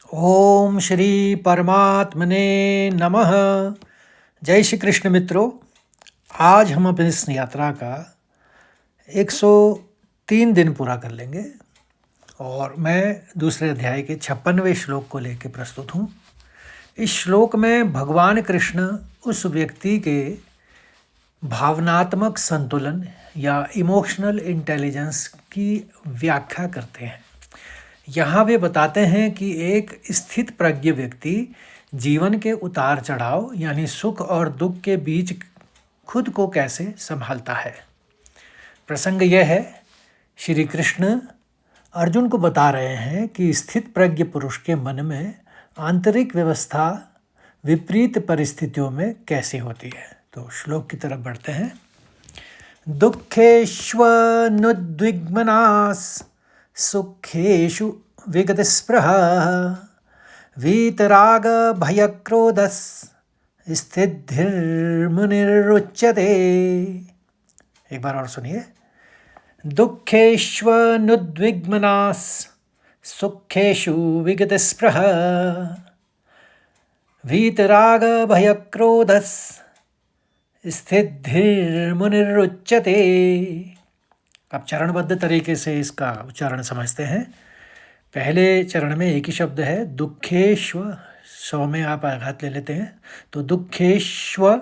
ओम श्री परमात्मने नमः। जय श्री कृष्ण मित्रों। आज हम अपनी इस यात्रा का 103 दिन पूरा कर लेंगे और मैं दूसरे अध्याय के 56वें श्लोक को लेकर प्रस्तुत हूँ। इस श्लोक में भगवान कृष्ण उस व्यक्ति के भावनात्मक संतुलन या इमोशनल इंटेलिजेंस की व्याख्या करते हैं। यहाँ वे बताते हैं कि एक स्थित प्रज्ञ व्यक्ति जीवन के उतार चढ़ाव यानी सुख और दुख के बीच खुद को कैसे संभालता है। प्रसंग यह है, श्री कृष्ण अर्जुन को बता रहे हैं कि स्थित प्रज्ञ पुरुष के मन में आंतरिक व्यवस्था विपरीत परिस्थितियों में कैसे होती है। तो श्लोक की तरफ बढ़ते हैं। दुःखेष्वनुद्विग्मनास् सुखेषु विगतस्पृहा वीतरागभयक्रोधस् स्थितिर्मुनिरुच्यते। एक बार और सुनिए। दुःखेष्वनुद्विग्मनास् सुखेषु विगतस्पृहा वीतरागभयक्रोधस् स्थितिर्मुनिरुच्यते। अब चरणबद्ध तरीके से इसका उच्चारण समझते हैं। पहले चरण में एक ही शब्द है, दुःखेष्व। 100 में आप आघात ले लेते हैं तो दुःखेष्व,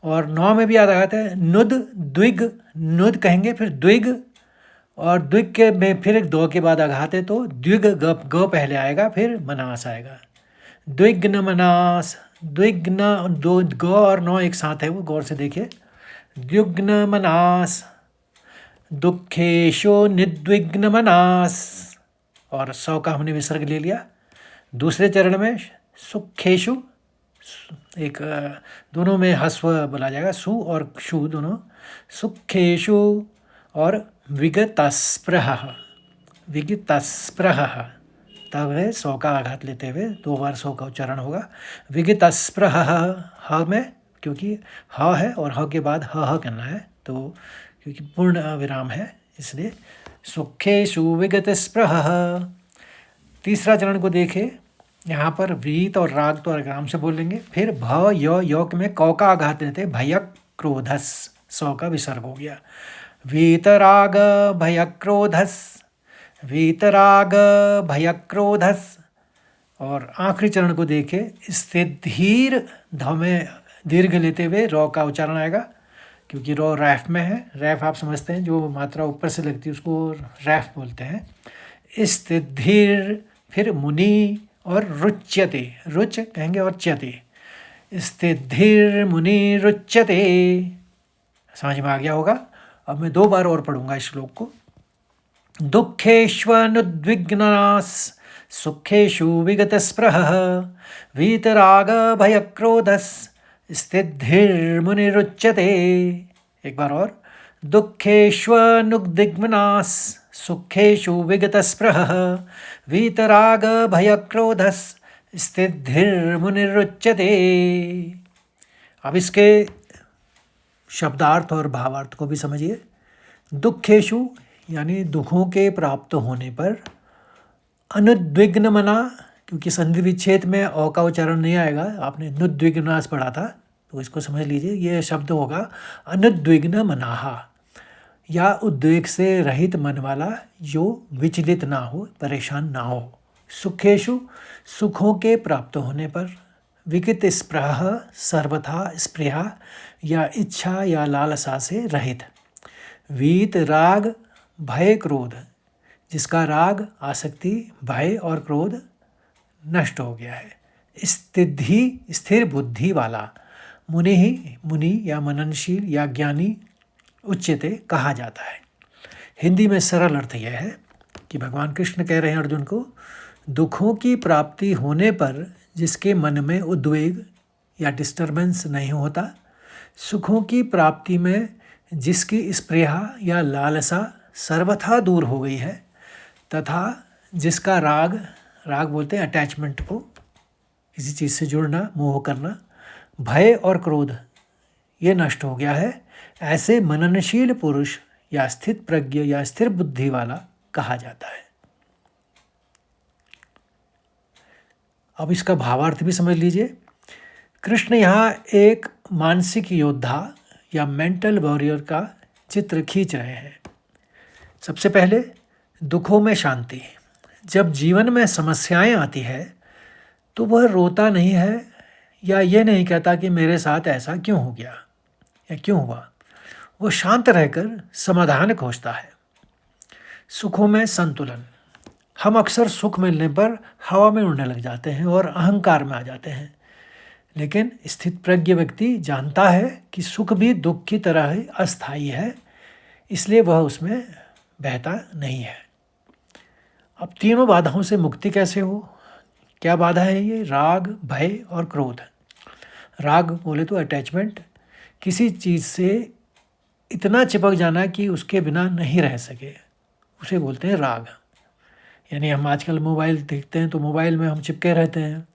और 9 में भी आघात है। नुद द्विग, नुद कहेंगे, फिर द्विग, और द्विग के में फिर एक 2 के बाद आघात है तो द्विग ग पहले आएगा, फिर मनास आएगा। द्विग्न मनास, द्विग्न, दो ग और 9 एक साथ है, वो गौर से देखिए। द्विग्न मनास, दुःखेषु निर्द्विग्न मनास, और 100 का हमने विसर्ग ले लिया। दूसरे चरण में सुखेषु, एक दोनों में हस्व बोला जाएगा, सु और शु दोनों। सुखेषु और विगतस्पृह, विगतस्पृह, तब है 100 का आघात लेते हुए 2 बार 100 का उच्चारण होगा। विगतस्पृह, ह में, क्योंकि ह है और ह के बाद ह करना है, तो क्योंकि पूर्ण विराम है इसलिए सुखेषु विगतस्पृह। तीसरा चरण को देखें, यहाँ पर वीत और राग तो राम से बोलेंगे, फिर भ य में क का आघात देते, भयक क्रोधस, 100 का विसर्ग हो गया। वीतराग भयक क्रोधस, वीतराग भयक क्रोधस। और आखिरी चरण को देखें, स्थिर, ध में दीर्घ लेते हुए रौ का उच्चारण आएगा, क्योंकि रौ रैफ में है। रैफ आप समझते हैं, जो मात्रा ऊपर से लगती है उसको रैफ बोलते हैं। स्थिर, फिर मुनि और रुच्यते, रुच कहेंगे और च्यते, स्थिर मुनि रुच्यते। समझ में आ गया होगा। अब मैं 2 बार और पढ़ूंगा इस श्लोक को। दुःखेष्वनुद्विग्नास् सुखेषु विगतस्पृह वीतराग भयक्रोधस् स्थितिर्मुनिरुच्यते। एक बार और। दुःखेष्वनुद्विग्नास् सुखेषु विगतस्पृह वीतराग भयक्रोधस् स्थितिर्मुनिरुच्यते। अब इसके शब्दार्थ और भावार्थ को भी समझिए। दुःखेषु यानी दुखों के प्राप्त होने पर, अनुद्विग्न मना, क्योंकि संधि विच्छेद में अ का उच्चारण नहीं आएगा, आपने नुद्विग्नास पढ़ा था तो इसको समझ लीजिए। ये शब्द होगा अनुद्विग्न मनाहा, या उद्वेग से रहित मन वाला, जो विचलित ना हो, परेशान ना हो। सुखेषु, सुखों के प्राप्त होने पर। विगत स्पृह, सर्वथा स्पृहा या इच्छा या लालसा से रहित। वीत राग भय क्रोध, जिसका राग, आसक्ति, भय और क्रोध नष्ट हो गया है। स्थिति, स्थिर बुद्धि वाला। मुनि ही, मुनि या मननशील या ज्ञानी उच्यते कहा जाता है। हिंदी में सरल अर्थ यह है कि भगवान कृष्ण कह रहे हैं अर्जुन को, दुखों की प्राप्ति होने पर जिसके मन में उद्वेग या डिस्टर्बेंस नहीं होता, सुखों की प्राप्ति में जिसकी स्पृहा या लालसा सर्वथा दूर हो गई है, तथा जिसका राग, राग बोलते हैं अटैचमेंट को, किसी चीज़ से जुड़ना, मोह करना, भय और क्रोध ये नष्ट हो गया है, ऐसे मननशील पुरुष या स्थित प्रज्ञ या स्थिर बुद्धि वाला कहा जाता है। अब इसका भावार्थ भी समझ लीजिए। कृष्ण यहाँ एक मानसिक योद्धा या मेंटल वॉरियर का चित्र खींच रहे हैं। सबसे पहले दुखों में शांति। जब जीवन में समस्याएं आती है तो वह रोता नहीं है या ये नहीं कहता कि मेरे साथ ऐसा क्यों हो गया या क्यों हुआ। वो शांत रहकर समाधान खोजता है। सुखों में संतुलन। हम अक्सर सुख मिलने पर हवा में उड़ने लग जाते हैं और अहंकार में आ जाते हैं, लेकिन स्थित प्रज्ञ व्यक्ति जानता है कि सुख भी दुख की तरह ही अस्थायी है, इसलिए वह उसमें बहता नहीं है। अब तीनों बाधाओं से मुक्ति कैसे हो? क्या बाधा है ये? राग, भय और क्रोध। राग बोले तो अटैचमेंट, किसी चीज़ से इतना चिपक जाना कि उसके बिना नहीं रह सके, उसे बोलते हैं राग। यानी हम आजकल मोबाइल देखते हैं तो मोबाइल में हम चिपके रहते हैं,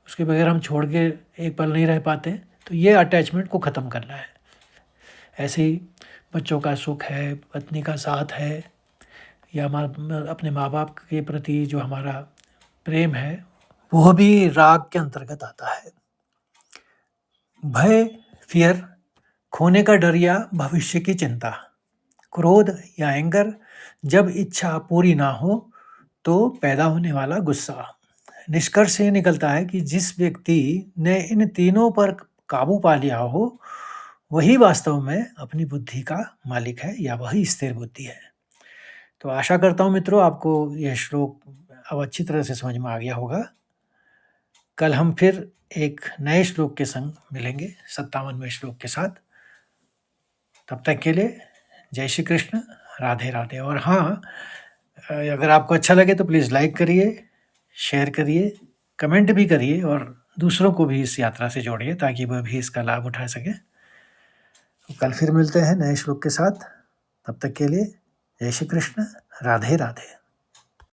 उसके बगैर हम छोड़ के एक पल नहीं रह पाते, तो ये अटैचमेंट को ख़त्म करना है। ऐसे ही बच्चों का सुख है, पत्नी का साथ है, या अपने माँ बाप के प्रति जो हमारा प्रेम है वह भी राग के अंतर्गत आता है। भय, फियर, खोने का डर या भविष्य की चिंता। क्रोध या एंगर, जब इच्छा पूरी ना हो तो पैदा होने वाला गुस्सा। निष्कर्ष ये निकलता है कि जिस व्यक्ति ने इन तीनों पर काबू पा लिया हो वही वास्तव में अपनी बुद्धि का मालिक है या वही स्थिर बुद्धि है। तो आशा करता हूँ मित्रों आपको यह श्लोक अब अच्छी तरह से समझ में आ गया होगा। कल हम फिर एक नए श्लोक के संग मिलेंगे, 57वें श्लोक के साथ। तब तक के लिए जय श्री कृष्ण, राधे राधे। और हाँ, अगर आपको अच्छा लगे तो प्लीज़ लाइक करिए, शेयर करिए, कमेंट भी करिए और दूसरों को भी इस यात्रा से जोड़िए ताकि वह भी इसका लाभ उठा सके। तो कल फिर मिलते हैं नए श्लोक के साथ। तब तक के लिए जय श्री कृष्ण, राधे राधे।